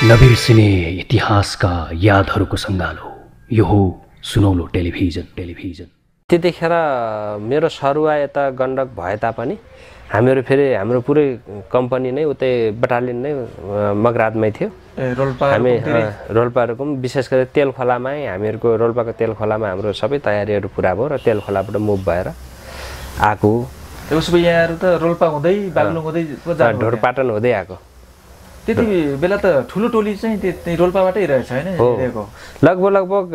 नबिर्सिने इतिहासका यादहरूको सङ्गालो यो हो सुनौलो टेलिभिजन। त्यतिखेर मेरो सरुवा यता गण्डक भए तापनि हाम्रो पुरै कम्पनी नै उतै बटालियन नै मगराजमै थियो। हामी रोल्पाहरूको विशेष गरी तेल खोलामै हामीहरूको रोल्पाको तेल खोलामा हाम्रो सबै तयारीहरू पुरा भयो र तेल खोलाबाट मुभ भएर आएको। उसो भए यहाँहरू त रोल्पा हुँदै बागलुङ हुँदै ढोरपाटन हुँदै आएको। त्यति बेला त ठुलो टोली चाहिँ त्यही रोल्पाबाटै रहेछ हैन? लगभग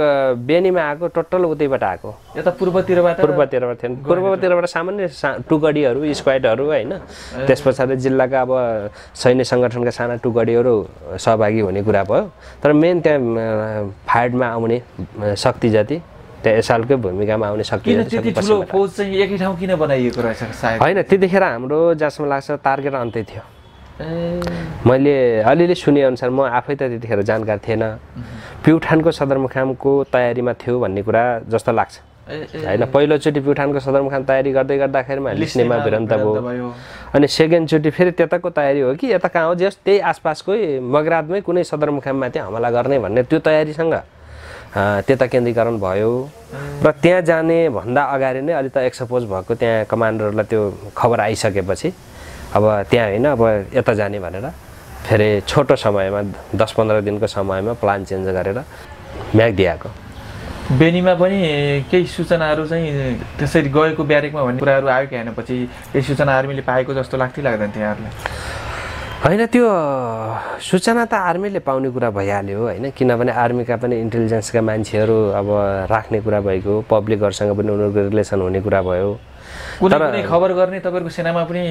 बेनीमा आएको टोटल उतैबाट आएको। यता पूर्वतिरबाट थिएन। पूर्वतिरबाट सामान्य टुकडीहरू स्क्वाडहरू हैन। त्यसपछि जिल्लाका अब सैन्य सङ्गठनका साना टुकडीहरू सहभागी हुने कुरा भयो। तर मेन त्यहाँ फाइटमा आउने शक्ति जति त्यहाँ एसालकै भूमिकामा आउने शक्ति त्यति ठुलो फौज चाहिँ एकै ठाउँ किन बनाइएको रहेछ सायद? हैन, त्यतिखेर हाम्रो जसमा लाग्छ टार्गेट अन्तै थियो। मैले अलिअलि सुनेअनुसार, म आफै त त्यतिखेर जानकार थिएन, प्युठानको सदरमुकामको तयारीमा थियो भन्ने कुरा जस्तो लाग्छ हैन। पहिलोचोटि प्युठानको सदरमुकाम तयारी गर्दाखेरिमा लिस्नेमा भिरन्त भयो। अनि सेकेन्डचोटि फेरि त्यताको तयारी हो कि यता कहाँ हो, जस त्यही आसपासकै मगराजमै कुनै सदरमुकाममाथि हमला गर्ने भन्ने त्यो तयारीसँग त्यता केन्द्रीकरण भयो। र त्यहाँ जाने भन्दा अगाडि नै अलि त एक्सपोज भएको त्यहाँ कमान्डरलाई त्यो खबर आइसकेपछि अब त्यहाँ होइन, अब यता जाने भनेर फेरि छोटो समयमा 10-15 दिनको समयमा प्लान चेन्ज गरेर म्याग दिएको। बेनीमा पनि केही सूचनाहरू चाहिँ त्यसरी गएको ब्यारेकमा भन्ने कुराहरू आयो कि होइन? पछि केही सूचना आर्मीले पाएको जस्तो लाग्थ्यो लाग्दैन थियो यहाँहरूलाई? होइन, त्यो सूचना त आर्मीले पाउने कुरा भइहाल्यो होइन, किनभने आर्मीका पनि इन्टेलिजेन्सका मान्छेहरू अब राख्ने कुरा भएको, पब्लिकहरूसँग पनि उनीहरूको रिलेसन हुने कुरा भयो। कुनै खबर गर्ने तपाईँहरूको सेनामा पनि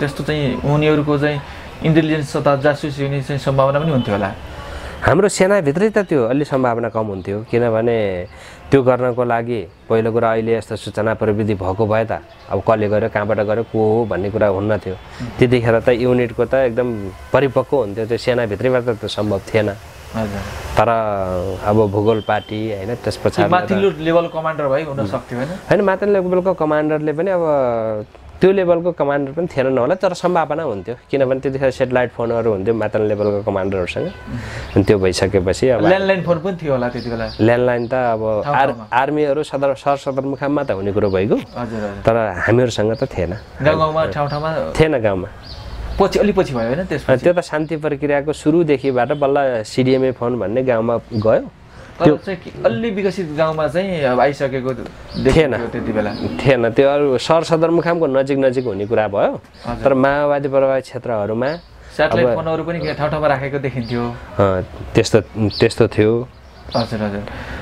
त्यस्तो चाहिँ उनीहरूको चाहिँ इन्टेलिजेन्स तथा जासुसी हुने चाहिँ सम्भावना पनि हुन्थ्यो होला? हाम्रो सेनाभित्रै त त्यो अलि सम्भावना कम हुन्थ्यो, किनभने त्यो गर्नको लागि पहिलो कुरा अहिले यस्तो सूचना प्रविधि भएको भए त अब कसले गर्यो, कहाँबाट गऱ्यो, को हो भन्ने कुरा हुन्न थियो। त्यतिखेर त युनिटको त एकदम परिपक्व हुन्थ्यो, त्यो सेनाभित्रैबाट त सम्भव थिएन। तर अब भूगोल पार्टी होइन, त्यसपछि माथिल्लो लेभल कमान्डर भइ हुन सक्थ्यो होइन, माथिल्लो लेभलको कमान्डरले पनि अब त्यो लेभलको कमान्डर पनि थिएन नहोला, तर सम्भावना हुन्थ्यो, किनभने त्यतिखेर सेटेलाइट फोनहरू हुन्थ्यो माथिल्लो लेभलको कमान्डरहरूसँग। अनि त्यो भइसकेपछि अब ल्यान्डलाइन फोन पनि थियो होला त्यति बेला? ल्यान्डलाइन त अब आर्मीहरू सदरमुकाममा त हुने कुरो भइगयो, तर हामीहरूसँग त थिएन। गाउँमा ठाउँमा थिएन, गाउँमा अलि पछि भयो होइन? त्यो त शान्ति प्रक्रियाको सुरुदेखिबाट बल्ल सिडिएमए फोन भन्ने गाउँमा गयो। त्यो चाहिँ अलि विकसित गाउँमा चाहिँ अब आइसकेको थिएन त्यति बेला? थिएन, त्यो अरू सदरमुकामको नजिक हुने कुरा भयो। तर माओवादी प्रभावित क्षेत्रहरूमा सेटेलाइट फोनहरू पनि ठाउँमा राखेको देखिन्थ्यो। त्यस्तो थियो। हजुर।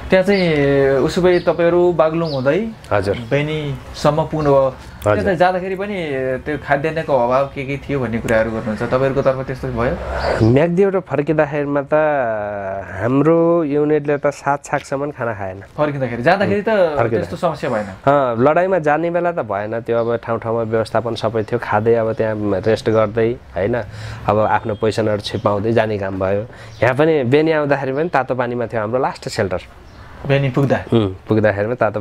त्यहाँ चाहिँ उसो भए तपाईँहरू बागलुङ हुँदै हजुर बेनीसम्म पुग्नुभयो। त्यहाँ जाँदाखेरि पनि त्यो खाद्यान्नको अभाव के थियो भन्ने कुराहरू गर्नुहुन्छ, तपाईँहरूको तर्फ त्यस्तो भयो? म्याग्दीबाट फर्किँदाखेरिमा त हाम्रो युनिटले त 7 छाकसम्म खाना खाएन। फर्किँदाखेरि जाँदाखेरि त त्यस्तो समस्या भएन? लडाइँमा जाने बेला त भएन, त्यो अब ठाउँमा व्यवस्थापन सबै थियो, खाँदै अब त्यहाँ रेस्ट गर्दै होइन, अब आफ्नो पोजिसनहरू छिपाउँदै जाने काम भयो। यहाँ पनि बेनी आउँदाखेरि पनि तातो पानीमा थियो हाम्रो लास्ट सेल्टर। बेनी पुग्दाखेरिमा तातो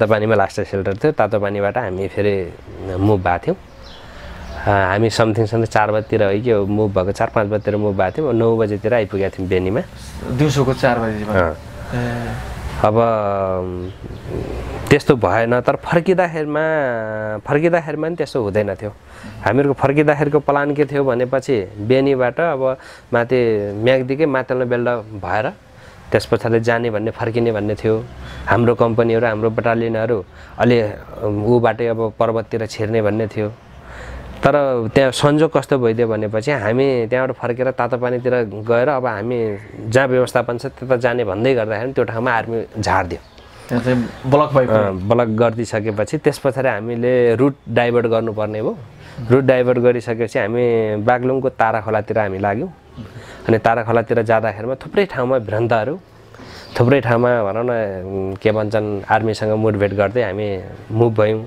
पानीमा लास्ट सेल्टर थियो। तातो पानीबाट हामी फेरि मुभ भएको थियौँ। हामी समथिङ 4 बजीतिर है कि मुभ भएको, 4-5 बजीतिर मुभ भएको थियौँ। 9 बजीतिर आइपुगेका थियौँ बेनीमा, दिउँसोको 4 बजी। अब त्यस्तो भएन, तर फर्किँदाखेरिमा पनि त्यस्तो हुँदैन थियो। हामीहरूको फर्किँदाखेरिको प्लान के थियो भनेपछि बेनीबाट अब माथि म्याग्दीकै माथिल्लो बेल्ट भएर त्यस पछाडि जाने भन्ने, फर्किने भन्ने थियो। हाम्रो कम्पनीहरू, हाम्रो बटालियनहरू अलि ऊबाटै अब पर्वततिर छिर्ने भन्ने थियो। तर त्यहाँ संजोग कस्तो भइदियो भनेपछि हामी त्यहाँबाट फर्केर तातो पानीतिर गएर अब हामी जहाँ व्यवस्थापन छ त्यता जाने भन्दै गर्दाखेरि त्यो ठाउँमा आर्मी झारिदियो। ब्लक गरिदिइसकेपछि त्यस पछाडि हामीले रुट डाइभर्ट गर्नुपर्ने भयो। रुट डाइभर्ट गरिसकेपछि हामी बागलुङको तारा खोलातिर हामी लाग्यौँ। अनि तारा खोलातिर जाँदाखेरिमा थुप्रै ठाउँमा भिरन्तहरू, थुप्रै ठाउँमा भनौँ न के भन्छन् आर्मीसँग मुठभेड गर्दै हामी मुभ भयौँ।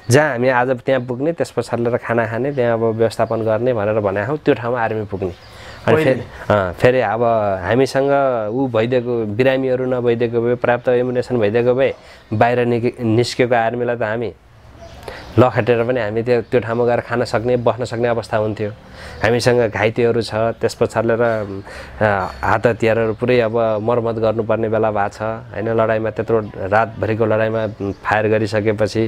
जहाँ हामी आज त्यहाँ पुग्ने, त्यस पछाडि खाना खाने, त्यहाँ अब व्यवस्थापन गर्ने भनेर भने हौ त्यो ठाउँमा आर्मी पुग्ने। अनि फेरि अब हामीसँग भइदिएको बिरामीहरू नभइदिएको भए, पर्याप्त एम्युनेसन भइदिएको भए बाहिर निस्केको आर्मीलाई त हामी लखेटेर पनि हामी त्यो ठाउँमा गएर खान सक्ने, बस्न सक्ने अवस्था हुन्थ्यो। हामीसँग घाइतेहरू छ, त्यस पछाडि र हात हतियारहरू पुरै अब मर्मत गर्नुपर्ने बेला भएको छ होइन। लडाइँमा त्यत्रो रातभरिको लडाइँमा फायर गरिसकेपछि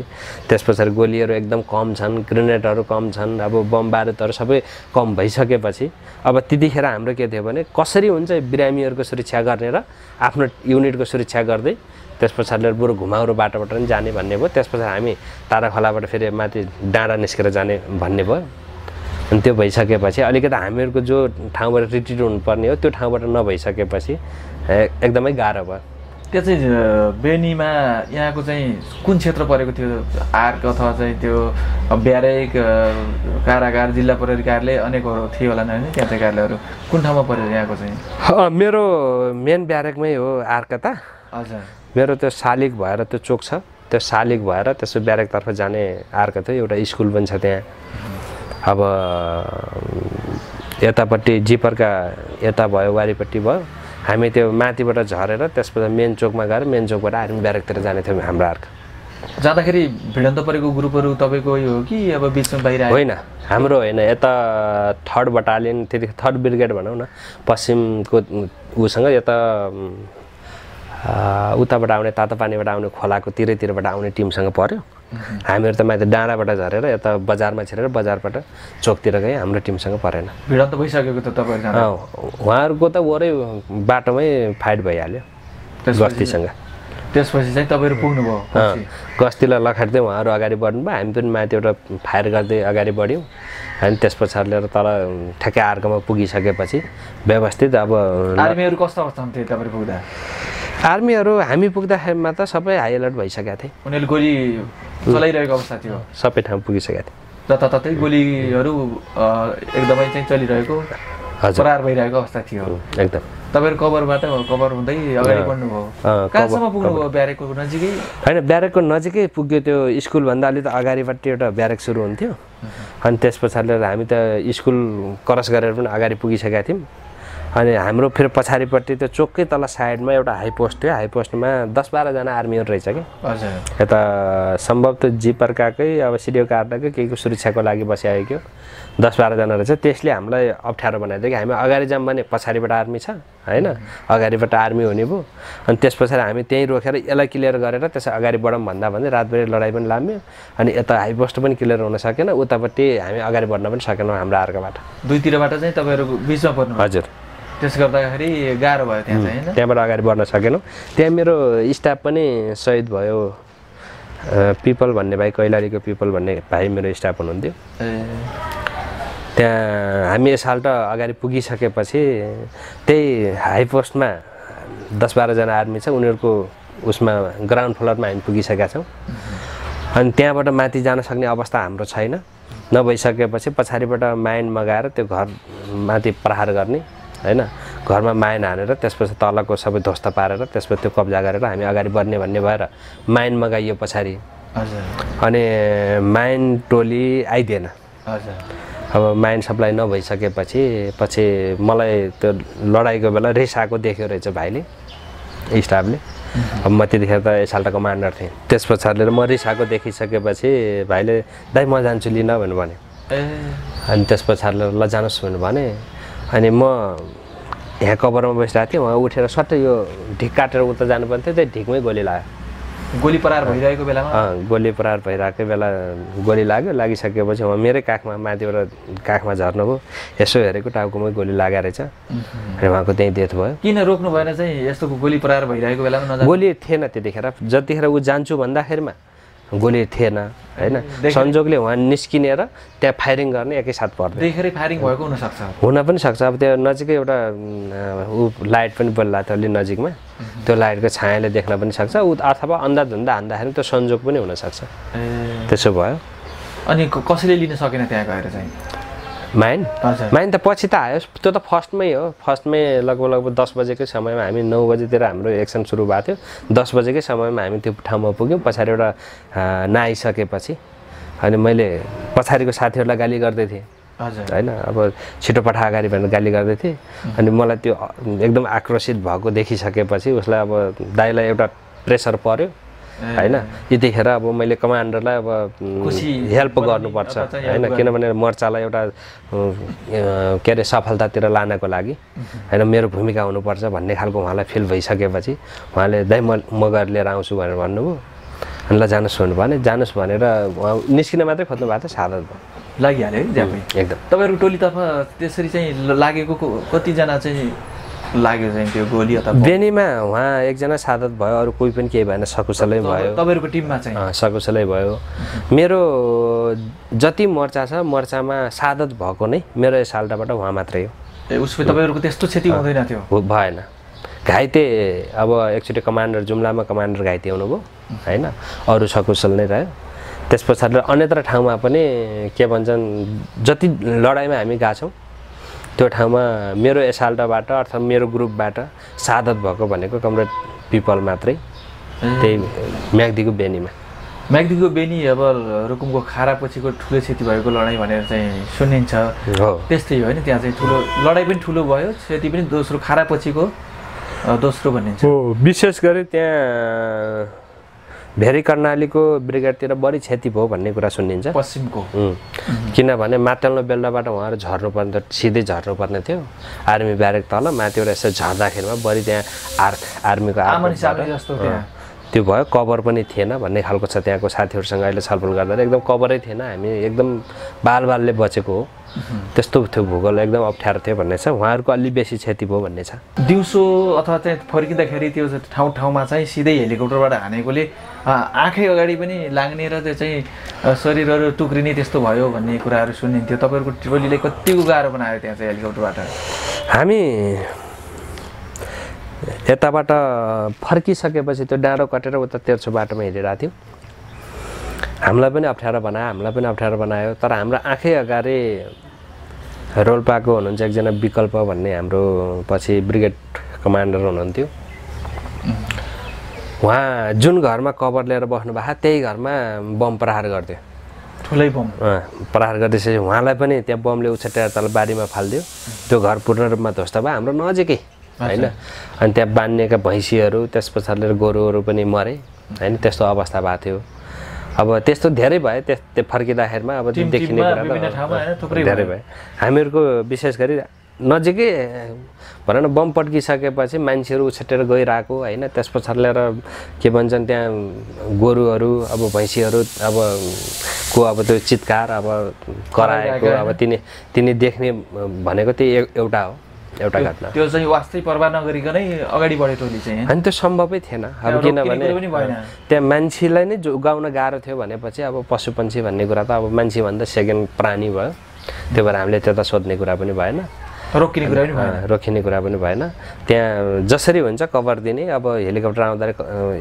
त्यस पछाडि गोलीहरू एकदम कम छन्, ग्रेनेडहरू कम छन्, अब बम बारुदहरू सबै कम भइसकेपछि अब त्यतिखेर हाम्रो के थियो भने कसरी हुन्छ बिरामीहरूको सुरक्षा गर्ने र आफ्नो युनिटको सुरक्षा गर्दै त्यस पछाडि बरु घुमाउरो बाटोबाट पनि जाने भन्ने भयो। त्यस पछाडि हामी तारा खोलाबाट फेरि माथि डाँडा निस्केर जाने भन्ने भयो। अनि त्यो भइसकेपछि अलिकति हामीहरूको जो ठाउँबाट रिट्रिट हुनुपर्ने हो त्यो ठाउँबाट नभइसकेपछि एकदमै गाह्रो भयो। त्यो चाहिँ बेनीमा यहाँको चाहिँ कुन क्षेत्र परेको थियो? आर्क अथवा चाहिँ त्यो ब्यारेक, कारागार, जिल्ला प्रहरी कार्यालय अनेकहरू थियो होला नि त्यहाँ चाहिँ कार्यालयहरू कुन ठाउँमा पऱ्यो यहाँको चाहिँ? मेरो मेन ब्यारेकमै हो आर्क त। हजुर। मेरो त्यो शालिग भएर त्यो चोक छ, त्यो शालिग भएर त्यसो ब्यारेकतर्फ जाने आर्क थियो। एउटा स्कुल पनि छ त्यहाँ। अब यतापट्टि जिपरका यता भयो, वारिपट्टि भयो। हामी त्यो माथिबाट झरेर त्यसपछि मेन चोकमा गएर मेन चोकबाट आर्मी ब्यारेकतिर जाने थियो हाम्रो आर्क। जाँदाखेरि भिडन्त परेको ग्रुपहरू तपाईँको हो कि अब बिचमा बाहिर आयो? होइन, हाम्रो होइन। यता 3rd बटालियन, त्यति 3rd ब्रिगेड भनौँ न, पश्चिमको उसँग यता उताबाट आउने तातोपानीबाट आउने खोलाको तिरैतिरबाट आउने टिमसँग पऱ्यो। हामीहरू त माथि डाँडाबाट झरेर यता बजारमा छिरेर बजारबाट चोकतिर गए, हाम्रो टिमसँग परेन। भिडन्त भइसकेको त तपाईँहरू? उहाँहरूको त वरै बाटोमै फाइट भइहाल्यो गस्तीसँग। त्यसपछि चाहिँ तपाईँहरू पुग्नुभयो? गस्तीलाई लखेट्दै उहाँहरू अगाडि बढ्नुभयो, हामी पनि माथिबाट फायर गर्दै अगाडि बढ्यौँ। अनि त्यस पछाडि लिएर तल ठ्याक्कै आर्कमा पुगिसकेपछि व्यवस्थित अब आर्मीहरू कस्तो अवस्थामा थिए तपाईँहरू पुग्दा? आर्मीहरू हामी पुग्दाखेरिमा त सबै हाई अलर्ट भइसकेका थिए। उनीहरूले गोली चलाइरहेको अवस्था थियो? सबै ठाउँ पुगिसकेका थिए। जताततै गोलीहरू एकदमै चाहिँ चलिरहेको, प्रहार भइरहेको अवस्था थियो एकदम। तपाईँहरू कभर हुँदै अगाडि बढ्नुभयो? कहाँसम्म पुग्नुभयो? ब्यारेकको नजिकै? होइन, ब्यारेकको नजिकै पुग्यो। त्यो स्कुलभन्दा अलि त अगाडिपट्टि एउटा ब्यारेक सुरु हुन्थ्यो। अनि त्यस पछाडि हामी त स्कुल क्रस गरेर पनि अगाडि पुगिसकेका थियौँ। अनि हाम्रो फेरि पछाडिपट्टि त्यो चोककै तल साइडमा एउटा हाई पोस्ट थियो। हाई पोस्टमा 10-12 जना आर्मीहरू रहेछ कि। हजुर। यता सम्भवतः जिपरकाकै अब सिडिओ कार्डकै केहीको सुरक्षाको लागि बसिआएको 10-12 जना रहेछ। त्यसले हामीलाई अप्ठ्यारो बनाइदियो कि हामी अगाडि जाऊँ भने पछाडिबाट आर्मी छ होइन, अगाडिबाट आर्मी हुने भयो। अनि त्यस पछाडि हामी त्यहीँ रोकेर यसलाई क्लियर गरेर त्यसै अगाडि बढौँ भन्दा भन्दै रातभरि लडाइँ पनि लाम्यो। अनि यता हाई पोस्ट पनि क्लियर हुन सकेन, उतापट्टि हामी अगाडि बढ्न पनि सकेनौँ हाम्रो आर्कबाट। दुईतिरबाट चाहिँ तपाईँहरू बिचमा पर्नु? हजुर। त्यसो गर्दाखेरि गाह्रो भयो त्यहाँ चाहिँ होइन? त्यहाँबाट अगाडि बढ्न सकेनौँ। त्यहाँ मेरो स्टाफ पनि सहिद भयो। पिपल भन्ने भाइ, कैलालीको पिपल भन्ने भाइ मेरो स्टाफ हुनुहुन्थ्यो। त्यहाँ हामी यसहाल्ट अगाडि पुगिसकेपछि त्यही हाई पोस्टमा 10-12 जना आर्मी छ, उनीहरूको उसमा ग्राउन्ड फ्लोरमा हामी पुगिसकेका छौँ। अनि त्यहाँबाट माथि जान सक्ने अवस्था हाम्रो छैन। नभइसकेपछि पछाडिबाट माइन मगाएर त्यो घर माथि प्रहार गर्ने होइन, घरमा माइन हानेर त्यसपछि तलको सबै ध्वस्त पारेर त्यसपछि त्यो कब्जा गरेर हामी अगाडि बढ्ने भन्ने भएर माइन मगाइयो पछाडि। अनि माइन टोली आइदिएन। अब माइन सप्लाई नभइसकेपछि मलाई त्यो लडाइँको बेला रिस आएको देख्यो रहेछ भाइले, स्टाफले। अब म त्यतिखेर त यसहाल्ट कमान्डर थिएँ। त्यस पछाडि म रिस आएको देखिसकेपछि भाइले दाइ म जान्छु लिन भनेर भन्यो। अनि त्यस पछाडि ल जानुहोस् भनेर भने। अनि म यहाँ कभरमा बसिरहेको थिएँ, उहाँ उठेर सट्टै यो ढिक काटेर उता जानुपर्ने थियो, त्यही ढिकमै गोली लाग्यो। गोली प्रहार भइरहेको बेलामा? गोली प्रहार भइरहेकै बेला गोली लाग्यो। लागिसकेपछि उहाँ मेरै काखमा माथिबाट काखमा झर्नुभयो। यसो हेरेको टाउकोमै गोली लागेको रहेछ। अनि उहाँको त्यहीँ डेथ भयो। किन रोक्नु भएन चाहिँ यस्तो गोली प्रहार भइरहेको बेलामा? गोली थिएन त्यतिखेर। जतिखेर ऊ जान्छु भन्दाखेरिमा गोली थिएन होइन। संजोगले उहाँ निस्किनेर त्यहाँ फायरिङ गर्ने एकैसाथ पर्दैन। देखेरै फायरिङ भएको हुनसक्छ? हुन पनि सक्छ। अब त्यो नजिकै एउटा ऊ लाइट पनि बलिरहेको थियो अलि नजिकमा, त्यो लाइटको छायाले देख्न पनि सक्छ। अथवा अन्दाधुन्दा हान्दाखेरि त्यो संजोग पनि हुनसक्छ। त्यसो भयो। अनि कसैले लिन सकेन त्यहाँ गएर चाहिँ माइन? माइन त पछि त आयो, त्यो त फर्स्टमै हो। फर्स्टमै लगभग 10 बजेकै समयमा हामी 9 बजेतिर हाम्रो एक्सन सुरु भएको थियो। 10 बजेकै समयमा हामी त्यो ठाउँमा पुग्यौँ। पछाडि एउटा नआइसकेपछि अनि मैले पछाडिको साथीहरूलाई गाली गर्दै थिएँ होइन, अब छिटो पठा अगाडि भनेर गाली गर्दै थिएँ। अनि मलाई त्यो एकदम आक्रोशित भएको देखिसकेपछि उसलाई अब दाइलाई एउटा प्रेसर पर्यो। होइन यतिखेर अब मैले कमान्डरलाई अब हेल्प गर्नुपर्छ होइन किनभने मोर्चालाई एउटा के अरे सफलतातिर लानको लागि होइन मेरो भूमिका हुनुपर्छ भन्ने खालको उहाँलाई फिल भइसकेपछि उहाँले दाइ म गएर लिएर आउँछु भनेर भन्नुभयो अनि ल जानुहोस् भन्नु भने जानुहोस् भनेर उहाँ निस्किन मात्रै खोज्नु भएको थियो साधत भयो लागिहाल्यो है ज्यापै एकदम तपाईँहरूको टोलीतर्फ त्यसरी चाहिँ लागेको कतिजना चाहिँ लाग्यो चाहिँ त्यो गोली अथवा बेनीमा उहाँ एकजना साधत भयो अरू कोही पनि केही भएन सकुशलै भयो तपाईँहरूको टिममा चाहिँ सकुशलै भयो मेरो जति मोर्चा छ मोर्चामा साधत भएको नै मेरो यस साल्टाबाट उहाँ मात्रै हो उसको तपाईँहरूको त्यस्तो क्षति हुँदैन थियो भएन घाइते अब एकचोटि कमान्डर जुम्लामा कमान्डर घाइते हुनुभयो होइन अरू सकुशल नै रह्यो त्यस पछाडि अन्यत्र ठाउँमा पनि के भन्छन् जति लडाइँमा हामी गएको छौँ त्यो ठाउँमा मेरो एसाल्टाबाट अर्थात् मेरो ग्रुपबाट साधत भएको भनेको कमरेड पिपल मात्रै त्यही म्याग्दीको बेनीमा म्याग्दीको बेनी अब रुकुमको खारापछिको ठुलो क्षति भएको लडाइँ भनेर चाहिँ सुनिन्छ हो त्यस्तै होइन त्यहाँ चाहिँ ठुलो लडाइँ पनि ठुलो भयो क्षति पनि दोस्रो खारापछिको दोस्रो भनिन्छ हो विशेष गरी त्यहाँ भेरी कर्णालीको ब्रिगेडतिर बढी क्षति भयो भन्ने कुरा सुनिन्छ पश्चिमको किनभने माटेल्नो बेल्टाबाट उहाँहरू झर्नुपर्ने सिधै झर्नुपर्ने थियो आर्मी ब्यारेक तल माथिबाट यसो झर्दाखेरिमा बढी त्यहाँ आर्मीको त्यो भयो कभर पनि थिएन भन्ने खालको छ त्यहाँको साथीहरूसँग अहिले छलफल गर्दा एकदम कभरै थिएन हामी एकदम बालबालले बचेको हो त्यस्तो थियो भूगोल एकदम अप्ठ्यारो थियो भन्ने छ उहाँहरूको अलि बेसी क्षति भयो भन्ने छ दिउँसो अथवा चाहिँ फर्किँदाखेरि त्यो ठाउँमा चाहिँ सिधै हेलिकप्टरबाट हानेकोले आँखै अगाडि पनि लाग्ने र त्यो चाहिँ शरीरहरू टुक्रिने त्यस्तो भयो भन्ने कुराहरू सुनिन्थ्यो तपाईँहरूको टोलीले कतिको गाह्रो बनायो त्यहाँ चाहिँ हेलिकप्टरबाट हामी यताबाट फर्किसकेपछि त्यो डाँडो कटेर उता तेर्सो बाटोमा हिँडिरहेको थियौँ हामीलाई पनि अप्ठ्यारो बनायो तर हाम्रो आँखै अगाडि रोल्पाको हुनुहुन्छ एकजना विकल्प भन्ने हाम्रो पछि ब्रिगेड कमान्डर हुनुहुन्थ्यो उहाँ जुन घरमा कभर लिएर बस्नु भएको त्यही घरमा बम प्रहार गर्थ्यो ठुलै बम प्रहार गर्दैछ उहाँलाई पनि त्यहाँ बमले उछेटेर तल बारीमा फालिदियो त्यो घर पूर्ण रूपमा ध्वस्त भयो हाम्रो नजिकै होइन अनि त्यहाँ बान्नेका भैँसीहरू त्यस पछाडि गोरुहरू पनि मरे होइन त्यस्तो अवस्था भएको थियो अब त्यस्तो धेरै भयो त्यो फर्किँदाखेरिमा अब देखिने कुरा त धेरै भयो हामीहरूको विशेष गरी नजिकै भन न बम पड्किसकेपछि मान्छेहरू उछेटेर गइरहेको होइन त्यस पछाडि लिएर के भन्छन् त्यहाँ गोरुहरू अब भैँसीहरू अब को अब त्यो चित्कार अब कराएको अब तिनी देख्ने भनेको त्यही एउटा घटना त्यो चाहिँ वास्तै परवाह नगरिकनै अगाडि बढ्यो टोली चाहिँ अनि त्यो सम्भवै थिएन अब किनभने त्यहाँ मान्छेलाई नै जोगाउन गाह्रो थियो भनेपछि अब पशुपन्छी भन्ने कुरा त अब मान्छेभन्दा सेकेन्ड प्राणी भयो त्यो भएर हामीले त्यता सोध्ने कुरा पनि भएन रोकिने कुरा पनि भएन त्यहाँ जसरी हुन्छ कभर दिने अब हेलिकप्टर आउँदा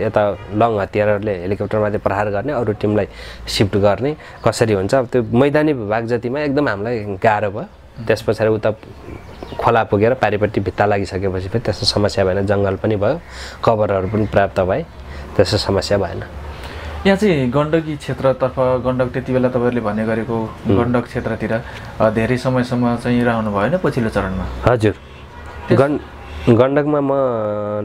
यता लङ हतियारहरूले हेलिकप्टरमाथि प्रहार गर्ने अरू टिमलाई सिफ्ट गर्ने कसरी हुन्छ अब त्यो मैदानी भूभाग जतिमा एकदम हामीलाई गाह्रो भयो त्यस पछाडि उता खोला पुगेर पारिपट्टि भित्ता लागिसकेपछि फेरि त्यस्तो समस्या भएन जङ्गल पनि भयो कभरहरू पनि प्राप्त भए त्यस्तो समस्या भएन यहाँ चाहिँ गण्डकी क्षेत्रतर्फ गण्डक त्यति बेला तपाईँहरूले भन्ने गरेको गण्डक क्षेत्रतिर धेरै समयसम्म चाहिँ रहनु भयो होइन पछिल्लो चरणमा हजुर गण्डकमा म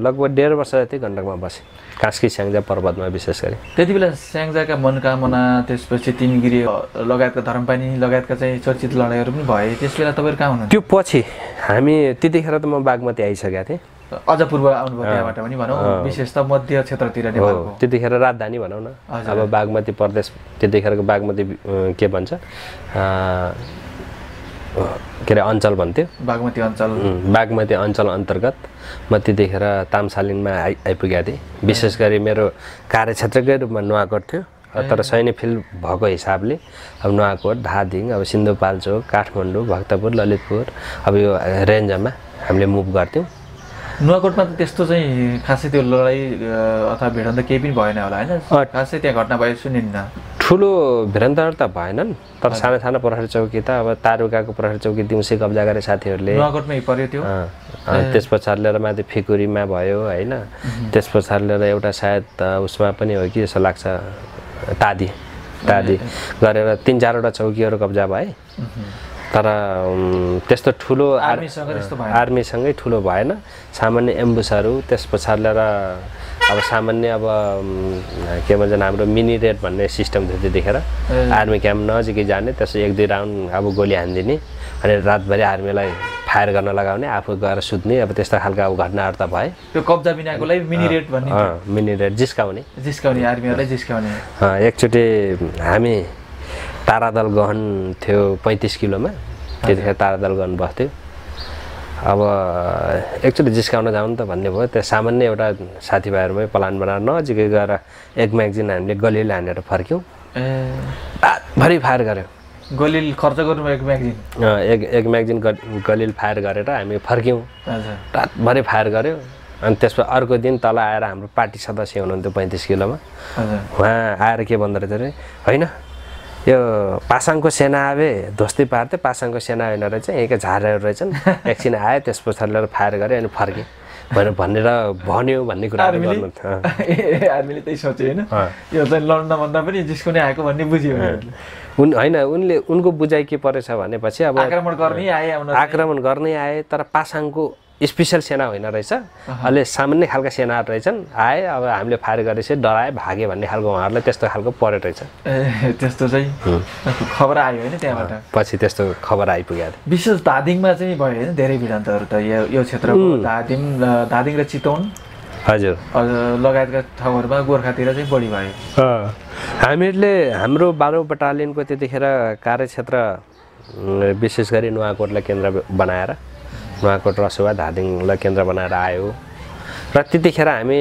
लगभग 1.5 वर्ष जति गण्डकमा बसेँ कास्की स्याङ्जा पर्वतमा विशेष गरी त्यति बेला स्याङ्जाका मनकामना त्यसपछि तिनगिरी लगायतका धरमपानी लगायतका चाहिँ चर्चित लडाइँहरू पनि भए त्यस बेला तपाईँहरू कहाँ हुनुहुन्थ्यो त्यो पछि हामी त्यतिखेर त म बागमती आइसकेको थिएँ अझ पूर्व आउनुभयो त्यहाँबाट पनि भनौँ विशेष त मध्य क्षेत्रतिर नेपालको त्यतिखेर राजधानी भनौँ न अब बागमती प्रदेश त्यतिखेरको बागमती के भन्छ के अरे अञ्चल भन्थ्यो बागमती अञ्चल अन्तर्गत म त्यतिखेर तामसालिनमा आइपुगेको थिएँ विशेष गरी मेरो कार्यक्षेत्रकै रूपमा नुवाकोट थियो तर सैन्य फिल्ड भएको हिसाबले अब नुवाकोट धादिङ अब सिन्धुपाल्चोक काठमाडौँ भक्तपुर ललितपुर अब यो रेन्जमा हामीले मुभ गर्थ्यौँ नुवाकोटमा त त्यस्तो चाहिँ खासै त्यो लडाइँ अथवा भिडन्त केही पनि भएन होला होइन खासै त्यहाँ घटना भयो सुनिन्न ठुलो भिडन्तहरू त भएनन् तर सानो सानो प्रहरी चौकी त अब तारुकाको प्रहरी चौकी दिउँसै कब्जा गरे साथीहरूले नुवाकोटमै पर्यो त्यो त्यस पछाडि लिएर माथि फिकुरीमा भयो होइन त्यस पछाडि लिएर एउटा सायद उसमा पनि हो कि जस्तो लाग्छ तादी गरेर 3-4वटा चौकीहरू कब्जा भए तर त्यस्तो ठुलो आर्मीसँगै ठुलो भएन सामान्य एम्बुसहरू त्यस पछाडि लिएर अब सामान्य अब के भन्छन् हाम्रो मिनी रेड भन्ने सिस्टम थियो त्यतिखेर आर्मी क्याम्प नजिकै जाने त्यसो 1-2 राउन्ड अब गोली हानिदिने अनि रातभरि आर्मीलाई फायर गर्न लगाउने आफू गएर सुत्ने अब त्यस्ता खालका अब घटनाहरू त भए त्यो कब्जा बिनाकोलाई मिनी रेड भन्ने मिनी रेड जिस्काउने आर्मीहरूलाई जिस्काउने एकचोटि हामी तारादल गहन थियो 35 किलोमा त्यतिखेर तारादल गहन बस्थ्यो अब एकचोटि जिस्काउन जाउँ त भन्ने भयो त्यो सामान्य एउटा साथीभाइहरूमै प्लान बनाएर नजिकै गएर एक म्यागजिन हामीले गलिल हानेर फर्क्यौँ रातभरि फायर गऱ्यौँ गलिल खर्च गर्नुभयो एक म्यागजिन एक म्यागजिन गलिल फायर गरेर हामी फर्क्यौँ रातभरि फायर गऱ्यौँ अनि त्यसपछि अर्को दिन तल आएर हाम्रो पार्टी सदस्य हुनुहुन्थ्यो 35 किलोमा उहाँ आएर के भन्दो रहेछ अरे होइन यो पासाङको सेना आवे ध्वस्ती पार्थ्यो पासाङको सेना होइन रहेछ यहीँका झारहरू रहेछन् एकछिन आयो त्यस पछाडि लिएर फायर गऱ्यो अनि फर्केँ भनेर भन्यो भन्ने कुरा गर्नु आर्मीले त्यही सोच्यो होइन यो चाहिँ लड्नभन्दा पनि जिस्कुने आएको भन्ने बुझ्यो होइन उनको बुझाइ के परेछ भनेपछि अब आक्रमण गर्नै आए तर पासाङको स्पेसल सेना होइन रहेछ अहिले सामान्य खालका सेनाहरू रहेछन् आए अब हामीले फायर गरेपछि डराए भागे भन्ने खालको उहाँहरूलाई त्यस्तो खालको परेको रहेछ त्यस्तो चाहिँ खबर आयो होइन त्यहाँबाट पछि त्यस्तो खबर आइपुग्यो विशेष धादिङमा चाहिँ भयो होइन धेरै भिडान्तहरू त यो क्षेत्रको धादिङ र चितवन हजुर लगायतका ठाउँहरूमा गोर्खातिर चाहिँ बढी भयो हामीहरूले हाम्रो 12औं बटालियनको त्यतिखेर कार्यक्षेत्र विशेष गरी नुवाकोटलाई केन्द्र बनाएर नुवाकोट रसुवा धादिङलाई केन्द्र बनाएर आयो र त्यतिखेर हामी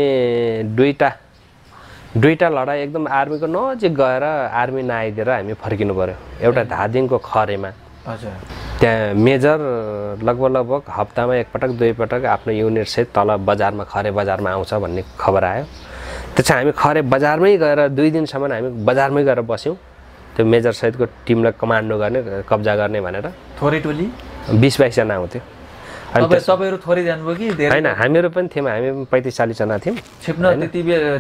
दुईटा लडाइँ एकदम आर्मीको नजिक गएर आर्मी नआइदिएर हामी फर्किनु पर्यो एउटा धादिङको खरेमा त्यहाँ मेजर लगभग हप्तामा एकपटक 2 पटक आफ्नो युनिटसहित तल बजारमा खरे बजारमा आउँछ भन्ने खबर आयो त्यसपछि हामी खरे बजारमै गएर 2 दिनसम्म हामी बजारमै गएर बस्यौँ त्यो मेजर सहितको टिमलाई कमान्डो गर्ने कब्जा गर्ने भनेर थोरै टोली 20-22 जना आउँथ्यो सबैहरू थोरै जानुभयो कि धेरै होइन हामीहरू पनि थियौँ हामी 35-40 जना थियौँ छिप्न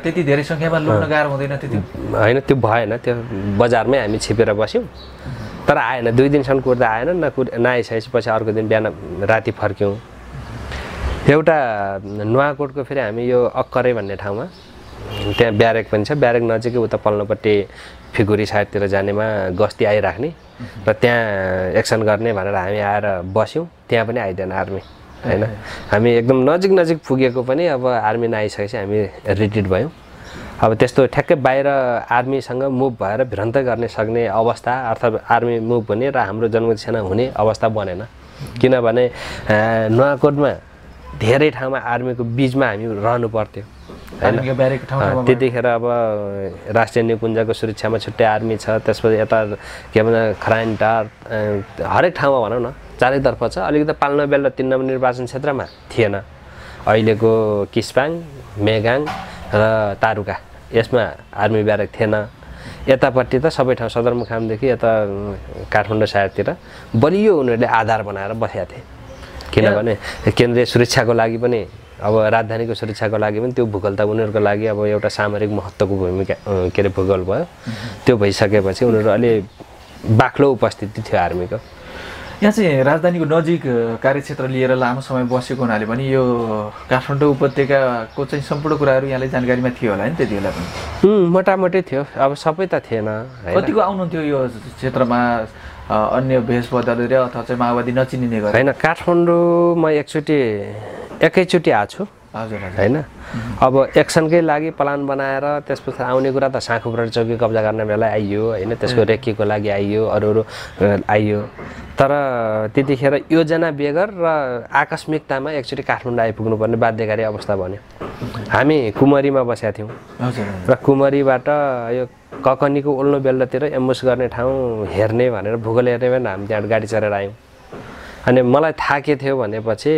त्यति धेरै सङ्ख्यामा लुट्न गाह्रो हुँदैन त्यति होइन त्यो भएन त्यो बजारमै हामी छिपेर बस्यौँ तर आएन 2 दिनसम्म कुर्दा आएन नआइसकेपछि पछि अर्को दिन बिहान राति फर्क्यौँ एउटा नुवाकोटको फेरि हामी यो अक्करे भन्ने ठाउँमा त्यहाँ ब्यारेक पनि छ ब्यारेक नजिकै उता पल्लोपट्टि फिगुरी साइडतिर जानेमा गस्ती आइराख्ने र त्यहाँ एक्सन गर्ने भनेर हामी आएर बस्यौँ त्यहाँ पनि आइदिएन आर्मी होइन हामी एकदम नजिक पुगेको पनि अब आर्मी नआइसकेपछि हामी रिट्रिट भयौँ अब त्यस्तो ठ्याक्कै बाहिर आर्मीसँग मुभ भएर भिडन्त गर्ने सक्ने अवस्था अर्थात् आर्मी मुभ हुने र हाम्रो जनमुक्ति सेना हुने अवस्था बनेन किनभने नुवाकोटमा धेरै ठाउँमा आर्मीको बीचमा हामी रहनु पर्थ्यो होइन त्यतिखेर अब राष्ट्रिय निकुञ्जको सुरक्षामा छुट्टै आर्मी छ त्यसपछि यता के भन्छ खराइनटार हरेक ठाउँमा भनौँ न चारैतर्फ छ अलिकति पाल्नोबेल र 3 नम्बर निर्वाचन क्षेत्रमा थिएन अहिलेको किस्पाङ मेगाङ र तारुका यसमा आर्मी ब्यारेक थिएन यतापट्टि त सबै ठाउँ सदरमुकामदेखि यता काठमाडौँ साइडतिर बलियो उनीहरूले आधार बनाएर बसेका थिए किनभने केन्द्रीय सुरक्षाको लागि पनि अब राजधानीको सुरक्षाको लागि पनि त्यो भूगोल त उनीहरूको लागि अब एउटा सामरिक महत्त्वको भूमिका के अरे भूगोल भयो त्यो भइसकेपछि उनीहरू अलि बाक्लो उपस्थिति थियो आर्मीको यहाँ चाहिँ राजधानीको नजिक कार्यक्षेत्र लिएर लामो समय बसेको हुनाले पनि यो काठमाडौँ उपत्यकाको चाहिँ सम्पूर्ण कुराहरू यहाँले जानकारीमा थियो होला नि त्यति बेला पनि मोटामोटी थियो अब सबै त थिएन कतिको आउनुहुन्थ्यो यो क्षेत्रमा अन्य भेष बदलेर अथवा चाहिँ माओवादी नचिनिने गरे होइन काठमाडौँमा एकैचोटि आएको छु हजुर होइन अब एक्सनकै लागि प्लान बनाएर त्यसपछि आउने कुरा त साँखुपराट चौकी कब्जा गर्ने बेला आइयो होइन त्यसको रेकीको लागि आइयो अरू आइयो तर त्यतिखेर योजना बेगर र आकस्मिकतामा एकचोटि काठमाडौँ आइपुग्नुपर्ने बाध्यकारी अवस्था बन्यो हामी कुमरीमा बसेका थियौँ र कुमरीबाट यो ककनीको ओल्नो बेल्लातिर एम्बुस गर्ने ठाउँ हेर्ने भनेर भूगोल हेर्ने भने हामी त्यहाँ गाडी चढेर आयौँ अनि मलाई थाहा के थियो भनेपछि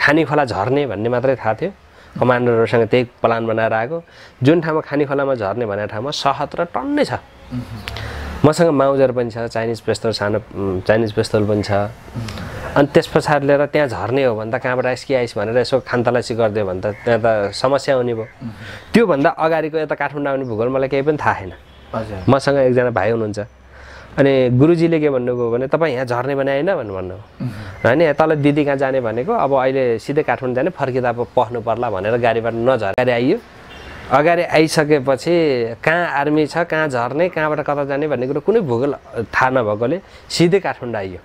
खानी खोला झर्ने भन्ने मात्रै थाहा थियो कमान्डरहरूसँग त्यही प्लान बनाएर आएको जुन ठाउँमा खानी खोलामा झर्ने भन्ने ठाउँमा 77 टन्नै छ मसँग माउजर पनि छ चाइनिज पिस्तौल सानो चाइनिज पिस्तौल पनि छ अनि त्यस पछाडि लिएर त्यहाँ झर्ने हो भने त कहाँबाट आइस भनेर यसो खानतलासी गरिदियो भने त त्यहाँ त समस्या हुने भयो त्योभन्दा अगाडिको यता काठमाडौँ आउने भूगोल मलाई केही पनि थाहा छैन मसँग एकजना भाइ हुनुहुन्छ अनि गुरुजीले के भन्नुभयो भने तपाईँ यहाँ झर्ने भने होइन भन्नुभयो होइन तल दिदी कहाँ जाने भनेको अब अहिले सिधै काठमाडौँ जाने फर्किँदा अब पस्नु पर्ला भनेर गाडीबाट नझरेर आइयो अगाडि आइसकेपछि कहाँ आर्मी छ, कहाँ झर्ने, कहाँबाट कता जाने भन्ने कुरो कुनै भूगोल थाहा नभएकोले सिधै काठमाडौँ आइयो।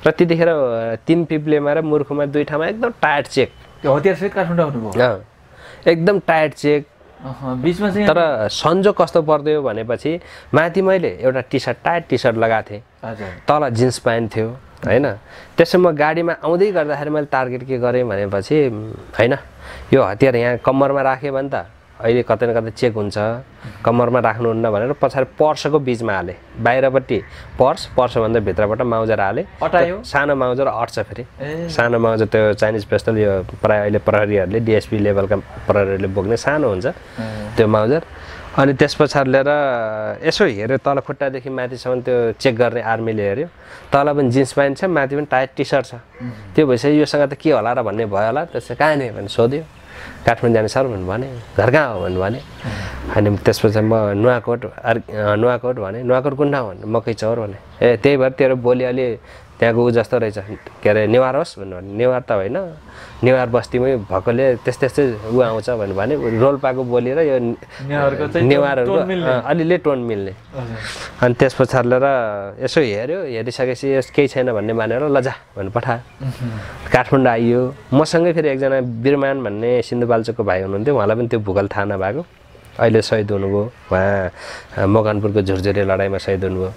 र त्यतिखेर 3 पिप्लेमा र मुर्खुमा 2 ठाउँमा एकदम टायर्ड चेक, हतियारसहित काठमाडौँ आउनुभयो। एकदम टायर्ड चेक। बिचमा चाहिँ तर संजोग कस्तो पर्दियो भनेपछि माथि मैले एउटा टायर्ड टी सर्ट लगाएको थिएँ, तल जिन्स प्यान्ट थियो होइन। त्यसो म गाडीमा आउँदै गर्दाखेरि मैले टार्गेट के गरेँ भनेपछि होइन यो हतियार यहाँ कम्मरमा राखेँ भने त अहिले कतै न कतै चेक हुन्छ, कम्मरमा राख्नुहुन्न भनेर पछाडि पर्सको बिचमा हालेँ। बाहिरपट्टि पर्सभन्दा भित्रबाट माउजर हालेँ, अटायो। सानो माउजर अट्छ फेरि, सानो माउजर त्यो चाइनिज पिस्तल, यो प्रायः अहिले प्रहरीहरूले डिएसपी लेभलका प्रहरीहरूले बोक्ने सानो हुन्छ त्यो माउजर। अनि त्यस पछाडि लिएर यसो हेऱ्यो तल खुट्टादेखि माथिसम्म त्यो चेक गर्ने आर्मीले हेऱ्यो, तल पनि जिन्स प्यान्ट छ, माथि पनि टाइट टी सर्ट छ। त्यो भइसक्यो योसँग त के होला र भन्ने भयो होला। त्यसै कहाँ नि भने सोध्यो, काठमाडौँ जाने सर भने, घर कहाँ हो भने। अनि त्यसपछि म नुवाकोट भने, नुवाकोट कुन ठाउँ भने, मकैचौर भने। ए त्यही भएर तेरो बोली अलि त्यहाँको ऊ जस्तो रहेछ, के अरे नेवार होस् भन्नु भने। नेवार त होइन, नेवार बस्तीमै भएकोले त्यस्तै ऊ आउँछ भने। रोल्पाको बोली र यो नेवारहरूको अलिअलि टोन मिल्ने। अनि त्यस पछाडि लिएर यसो हेऱ्यो, हेरिसकेपछि यस केही छैन भन्ने मानेर लजा भन्नु पठायो। काठमाडौँ आइयो। मसँगै फेरि एकजना बिरमान भन्ने सिन्धुपाल्चोकको भाइ हुनुहुन्थ्यो, उहाँलाई पनि त्यो भूगोल थाहा नभएको, अहिले शहीद हुनुभयो। उहाँ मकनपुरको झुरझुरे लडाइँमा शहीद हुनुभयो।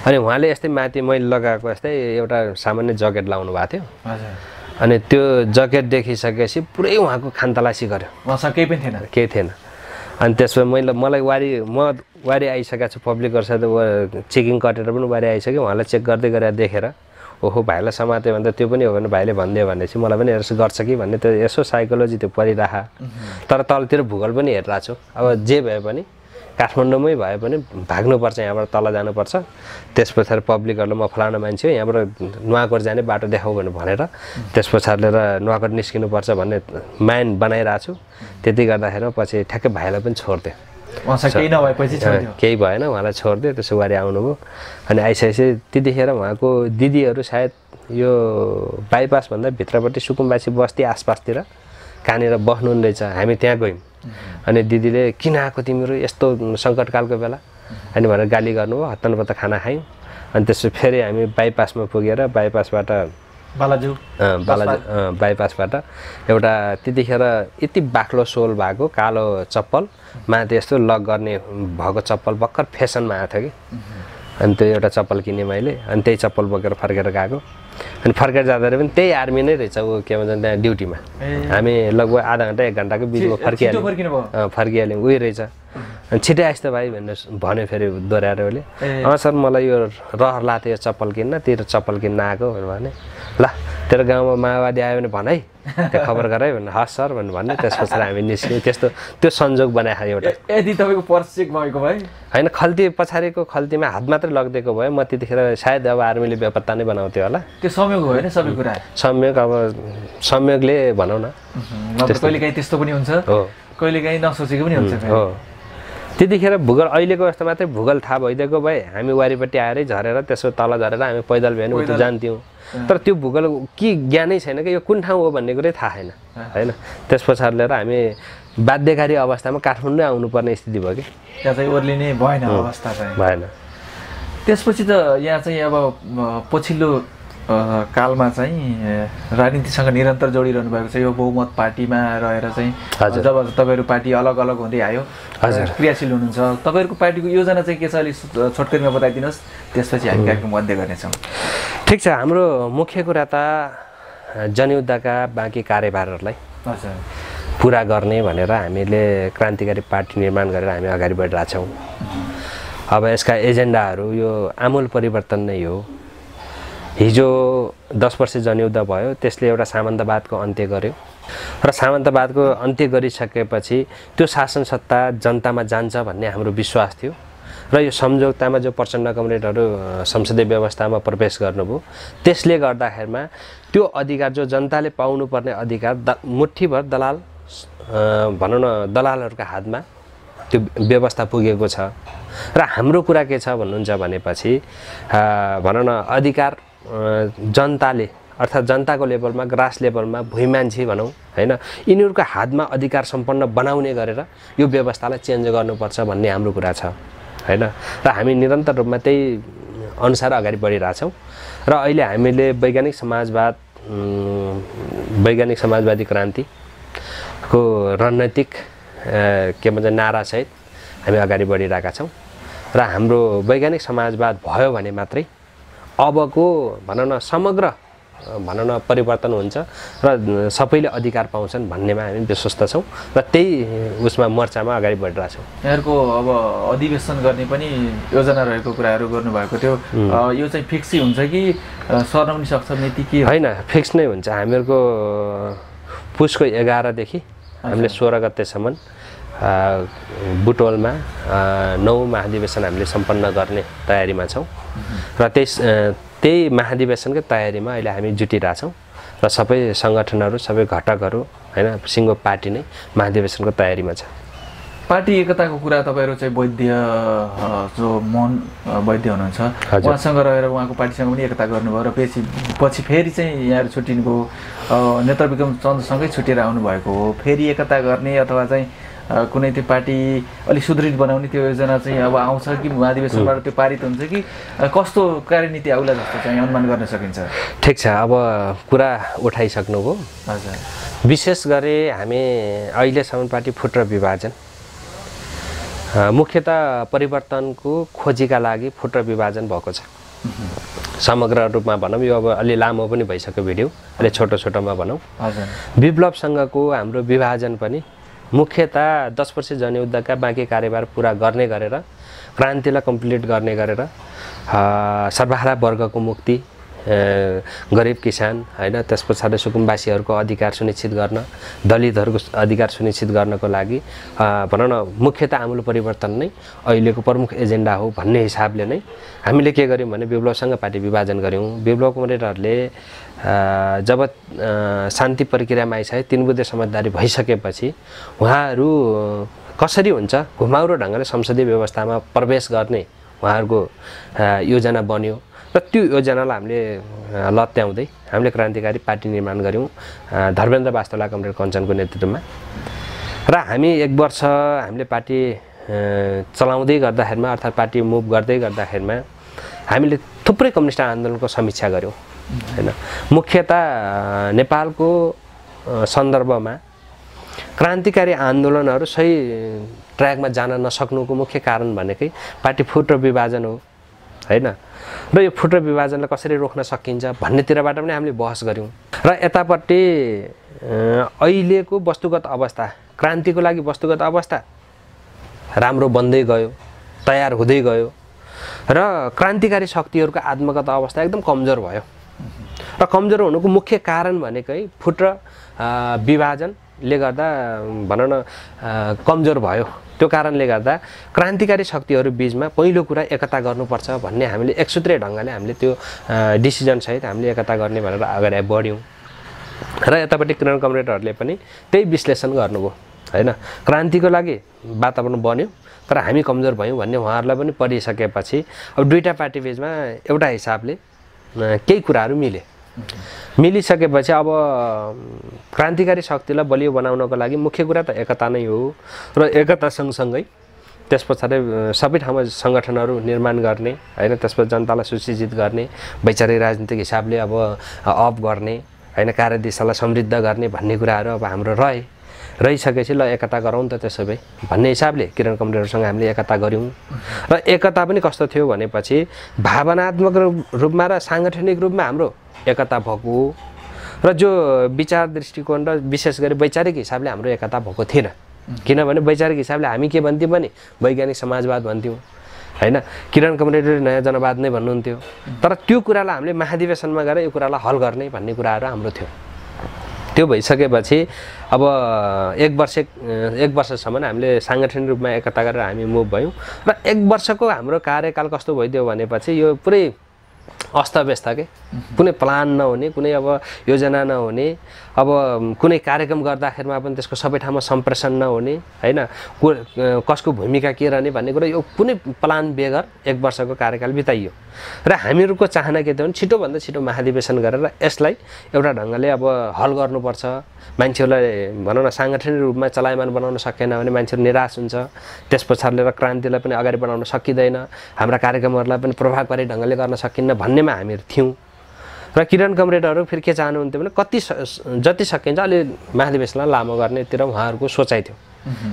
अनि उहाँले यस्तै माथि मैले लगाएको यस्तै एउटा सामान्य ज्याकेट लाउनु भएको थियो। अनि त्यो ज्याकेट देखिसकेपछि पुरै उहाँको खानतलासी गर्यो, उहाँसँग केही पनि थिएन, केही थिएन। अनि त्यसमा मलाई वारी आइसकेको छु, पब्लिकहरू साथ चेकिङ कटेर पनि वारी आइसक्यो। उहाँलाई चेक गर्दै गरेर देखेर ओहो भाइलाई समात्यो भने त त्यो पनि हो भने भाइले भनिदियो भनेपछि मलाई पनि यसो गर्छ कि भन्ने त्यो यसो साइकोलोजी त्यो परिराखा। तर तलतिर भूगोल पनि हेरिरहेको छु। अब जे भए पनि काठमाडौँमै भए पनि भाग्नुपर्छ, यहाँबाट तल जानुपर्छ। त्यस पछाडि पब्लिकहरूलाई म फलाना मान्छे हो, यहाँबाट नुवाकोट जाने बाटो देखाऊ भनेर त्यस पछाडि लिएर नुवाकोट निस्किनुपर्छ भन्ने माइन्ड बनाइरहेको छु। त्यति गर्दाखेरि पछि ठ्याक्कै भाइलाई पनि छोडिदियो। केही नभएपछि केही भएन, उहाँलाई छोडिदियो। त्यसो गरी आउनुभयो। अनि आइसकेपछि त्यतिखेर उहाँको दिदीहरू सायद यो बाइपासभन्दा भित्रपट्टि सुकुम्बासी बस्ती आसपासतिर कहाँनिर बस्नुहुने रहेछ। हामी त्यहाँ गयौँ। अनि दिदीले किन आएको तिमीहरू यस्तो सङ्कटकालको बेला अनि भनेर गाली गर्नुभयो। हत्तनपत्त खाना खायौँ। अनि त्यसपछि फेरि हामी बाइपासमा पुगेर बाइपासबाट बाइपासबाट एउटा त्यतिखेर यति बाक्लो सोल भएको कालो चप्पल, माथि यस्तो लक गर्ने भएको चप्पल भर्खर फेसनमा आएको थियो कि। अनि त्यो एउटा चप्पल किनेँ मैले। अनि त्यही चप्पल बोकेर फर्केर गएको। अनि फर्केर जाँदाखेरि पनि त्यही आर्मी नै रहेछ, ऊ के भन्छ त्यहाँ ड्युटीमा। हामी लगभग आधा घन्टा 1 घन्टाको बिचमा फर्किहाल्यौँ। उही रहेछ। अनि छिटै आइस् त भाइ भनेर भन्यो फेरि दोहोऱ्याएर उसले। सर मलाई यो रहर लाग्थ्यो यो चप्पल किन्न, तेरो चप्पल किन्न आएको भने। ल तेरो गाउँमा माओवादी आयो भने भन है, त्यो खबर गर है भन्नु। हस् सर भन्ने। त्यस पछाडि हामी निस्क्यौँ। त्यस्तो त्यो संजोग बनाएको एउटा। यदि तपाईँको पर्स चेक भएको भए होइन, खल्ती पछाडिको खल्तीमा हात मात्रै लगिदिएको भए म त्यतिखेर सायद अब आर्मीले बेपत्ता नै बनाउँथ्यो होला। त्यो संयोग हो होइन सबै कुरा? संयोग, अब संयोगले भनौँ न। कहिलेकाहीँ त्यस्तो पनि हुन्छ, कहिलेकाहीँ नसोचेको पनि हुन्छ। हो त्यतिखेर भूगोल अहिलेको जस्तो मात्रै भूगोल थाहा भइदिएको भए हामी वारिपट्टि आएरै झरेर त्यसो तल झरेर हामी पैदल भए भने उता जान्थ्यौँ। तर त्यो भूगोल के ज्ञानै छैन कि यो कुन ठाउँ हो भन्ने कुरै थाहा छैन होइन। त्यस पछाडि लिएर हामी बाध्यकारी अवस्थामा काठमाडौँ आउनुपर्ने स्थिति भयो कि। त्यहाँ चाहिँ ओर्लिने भएन अवस्था चाहिँ भएन। त्यसपछि त यहाँ चाहिँ अब पछिल्लो कालमा चाहिँ राजनीतिसँग निरन्तर जोडिरहनु भएको छ। यो बहुमत पार्टीमा रहेर चाहिँ जब तपाईँहरू पार्टी अलग अलग हुँदै आयो, क्रियाशील हुनुहुन्छ। तपाईँहरूको पार्टीको योजना चाहिँ के छ अलिक छोटकरीमा बताइदिनुहोस्, त्यसपछि हामी कार्यक्रम बन्द गर्नेछौँ। ठिक छ। हाम्रो मुख्य कुरा त जनयुद्धका बाँकी कार्यभारहरूलाई पुरा गर्ने भनेर हामीले क्रान्तिकारी पार्टी निर्माण गरेर हामी अगाडि बढिरहेछौँ। अब यसका एजेन्डाहरू यो आमूल परिवर्तन नै हो। हिजो 10 वर्ष जनयुद्ध भयो, त्यसले एउटा सामन्तवादको अन्त्य गर्यो र सामन्तवादको अन्त्य गरिसकेपछि त्यो शासन सत्ता जनतामा जान्छ भन्ने हाम्रो विश्वास थियो। र यो सम्झौतामा जो प्रचण्ड कमरेडहरू संसदीय व्यवस्थामा प्रवेश गर्नुभयो, त्यसले गर्दाखेरिमा त्यो अधिकार जो जनताले पाउनुपर्ने अधिकार मुठ्ठीभर दलाल भनौँ न दलालहरूका हातमा त्यो व्यवस्था पुगेको छ। र हाम्रो कुरा के छ भन्नुहुन्छ भनेपछि भनौँ न अधिकार जनताले अर्थात् जनताको लेभलमा ग्रास लेभलमा भुइँ मान्छे भनौँ होइन यिनीहरूको हातमा अधिकार सम्पन्न बनाउने गरेर यो व्यवस्थालाई चेन्ज गर्नुपर्छ भन्ने हाम्रो कुरा छ होइन र हामी निरन्तर रूपमा त्यही अनुसार अगाडि बढिरहेछौँ र अहिले हामीले वैज्ञानिक समाजवादी क्रान्तिको रणनीतिक के भन्छ नारासहित हामी अगाडि बढिरहेका छौँ र हाम्रो वैज्ञानिक समाजवाद भयो भने मात्रै अबको भनौँ न समग्र भनौँ न परिवर्तन हुन्छ र सबैले अधिकार पाउँछन् भन्नेमा हामी विश्वस्त छौँ र त्यही उसमा मोर्चामा अगाडि बढिरहेछौँ। यहाँहरूको अब अधिवेशन गर्ने पनि योजना रहेको कुराहरू गर्नुभएको थियो, यो चाहिँ फिक्सै हुन्छ कि सर्न पनि सक्छ नीति के होइन? फिक्स नै हुन्छ। हामीहरूको पुसको 11 देखि हामीले 16 गतेसम्म बुटवलमा 9 महाधिवेशन हामीले सम्पन्न गर्ने तयारीमा छौँ र त्यही महाधिवेशनकै तयारीमा अहिले हामी जुटिरहेछौँ र सबै सङ्गठनहरू सबै घटकहरू होइन सिङ्गो पार्टी नै महाधिवेशनको तयारीमा छ। पार्टी एकताको कुरा तपाईँहरू चाहिँ वैद्य जो मोहन वैद्य हुनुहुन्छ उहाँसँग रहेर उहाँको पार्टीसँग पनि एकता गर्नुभयो र पछि फेरि चाहिँ यहाँहरू छुट्टिनुभयो, नेत्र विक्रम चन्द्रसँगै छुटेर आउनुभएको हो। फेरि एकता गर्ने अथवा चाहिँ कुनै त्यो पार्टी अलिक सुदृढ बनाउने त्यो योजना चाहिँ अब आउँछ कि महाधिवेशनबाट त्यो पारित हुन्छ कि कस्तो कार्यनीति आउला जस्तो चाहिँ अनुमान गर्न सकिन्छ? ठिक छ, अब कुरा उठाइसक्नुभयो। हजुर, विशेष गरी हामी अहिलेसम्म पार्टी फुट र विभाजन मुख्यतः परिवर्तनको खोजीका लागि फुट र विभाजन भएको छ। समग्र रूपमा भनौँ, यो अब अलि लामो पनि भइसक्यो भिडियो, अलि छोटो छोटोमा भनौँ। हजुर, विप्लवसँगको हाम्रो विभाजन पनि मुख्यतः 10 वर्ष जनयुद्धका बाँकी कार्यभार पुरा गर्ने गरेर क्रान्तिलाई कम्प्लिट गर्ने गरेर सर्वहारा वर्गको मुक्ति, गरिब किसान होइन त्यस पछाडि सुकुम्बासीहरूको अधिकार सुनिश्चित गर्न, दलितहरूको अधिकार सुनिश्चित गर्नको लागि भनौँ न मुख्यतः आमूल परिवर्तन नै अहिलेको प्रमुख एजेन्डा हो भन्ने हिसाबले नै हामीले के गर्यौँ भने विप्लवसँग पार्टी विभाजन गऱ्यौँ। विप्लव कमरेडहरूले जब शान्ति प्रक्रियामा आइसके 3 बुँदे समझदारी भइसकेपछि उहाँहरू कसरी हुन्छ घुमाउरो ढङ्गले संसदीय व्यवस्थामा प्रवेश गर्ने उहाँहरूको योजना बन्यो र त्यो योजनालाई हामीले लत्याउँदै हामीले क्रान्तिकारी पार्टी निर्माण गऱ्यौँ धर्मेन्द्र वास्तोला कमरेड कञ्चनको नेतृत्वमा। र हामी 1 वर्ष हामीले पार्टी चलाउँदै गर्दाखेरिमा अर्थात् पार्टी मुभ गर्दै गर्दाखेरिमा हामीले थुप्रै कम्युनिस्ट आन्दोलनको समीक्षा गऱ्यौँ हैन। मुख्यतः नेपालको सन्दर्भमा क्रान्तिकारी आन्दोलनहरू सही ट्र्याकमा जान नसक्नुको मुख्य कारण भनेकै पार्टी फुट र विभाजन हो हैन। र यो फुट र विभाजनलाई कसरी रोक्न सकिन्छ भन्नेतिरबाट पनि हामीले बहस गऱ्यौँ। र यतापट्टि अहिलेको वस्तुगत अवस्था, क्रान्तिको लागि वस्तुगत अवस्था राम्रो बन्दै गयो, तयार हुँदै गयो र क्रान्तिकारी शक्तिहरूको आत्मगत अवस्था एकदम कमजोर भयो। र कमजोर हुनुको मुख्य कारण भनेकै फुट र विभाजनले गर्दा भनौँ न कमजोर भयो। त्यो कारणले गर्दा क्रान्तिकारी शक्तिहरू बीचमा पहिलो कुरा एकता गर्नुपर्छ भन्ने हामीले एकसूत्रीय ढङ्गले हामीले त्यो डिसिजनसहित हामीले एकता गर्ने भनेर अगाडि बढ्यौँ। र यतापट्टि किरण कमरेडहरूले पनि त्यही विश्लेषण गर्नुभयो हैन। क्रान्तिको लागि वातावरण बन्यो तर हामी कमजोर भयौँ भन्ने उहाँहरूलाई पनि पढिसकेपछि अब दुईटा पार्टी बीचमा एउटा हिसाबले केही कुराहरू मिलिसकेपछि अब क्रान्तिकारी शक्तिलाई बलियो बनाउनको लागि मुख्य कुरा त एकता नै हो। र एकता सँगसँगै त्यस पछाडि सबै ठाउँमा सङ्गठनहरू निर्माण गर्ने हैन, त्यसपछि जनतालाई सुशिक्षित गर्ने, वैचारिक राजनीतिक हिसाबले अब अप गर्ने हैन, कार्यदिशालाई समृद्ध गर्ने भन्ने कुराहरू अब हाम्रो रहिसकेपछि ल एकता गरौँ त त्यसो भए भन्ने हिसाबले किरण कमरेडहरूसँग हामीले एकता गऱ्यौँ। र एकता पनि कस्तो थियो भनेपछि भावनात्मक रूपमा र साङ्गठनिक रूपमा हाम्रो एकता भएको हो। र जो विचार दृष्टिकोण र विशेष गरी वैचारिक हिसाबले हाम्रो एकता भएको थिएन। किनभने वैचारिक हिसाबले हामी के भन्थ्यौँ भने वैज्ञानिक समाजवाद भन्थ्यौँ हैन, किरण कमरेडले नयाँ जनवाद नै भन्नुहुन्थ्यो। तर त्यो कुरालाई हामीले महाधिवेशनमा गएर यो कुरालाई हल गर्ने भन्ने कुराहरू हाम्रो थियो। त्यो भइसकेपछि अब 1 वर्षसम्म हामीले साङ्गठनिक रूपमा एकता गरेर हामी मुभ भयौँ। र 1 वर्षको हाम्रो कार्यकाल कस्तो भइदियो भनेपछि यो पुरै अस्तव्यस्त के कुनै प्लान नहुने कुनै अब योजना नहुने अब कुनै कार्यक्रम गर्दाखेरिमा पनि त्यसको सबै ठाउँमा सम्प्रेषण नहुने हैन कसको भूमिका के रहने भन्ने कुरा यो कुनै प्लान बेगर 1 वर्षको कार्यकाल बिताइयो र हामीहरूको चाहना के थियो भने छिटोभन्दा छिटो महाधिवेशन गरेर यसलाई एउटा ढङ्गले अब हल गर्नुपर्छ मान्छेहरूलाई भनौँ न सांगठनिक रूपमा चलायमान बनाउन सकेन भने मान्छेहरू निराश हुन्छ त्यस पछाडि लिएर क्रान्तिलाई पनि अगाडि बढाउन सकिँदैन हाम्रा कार्यक्रमहरूलाई पनि प्रभावकारी ढङ्गले गर्न सकिन्न भन्नेमा हामीहरू थियौँ र किरण कमरेडहरू फेरि के चाहनुहुन्थ्यो भने जति सकिन्छ अलि महाधिवेशनलाई लामो गर्नेतिर उहाँहरूको सोचाइ थियो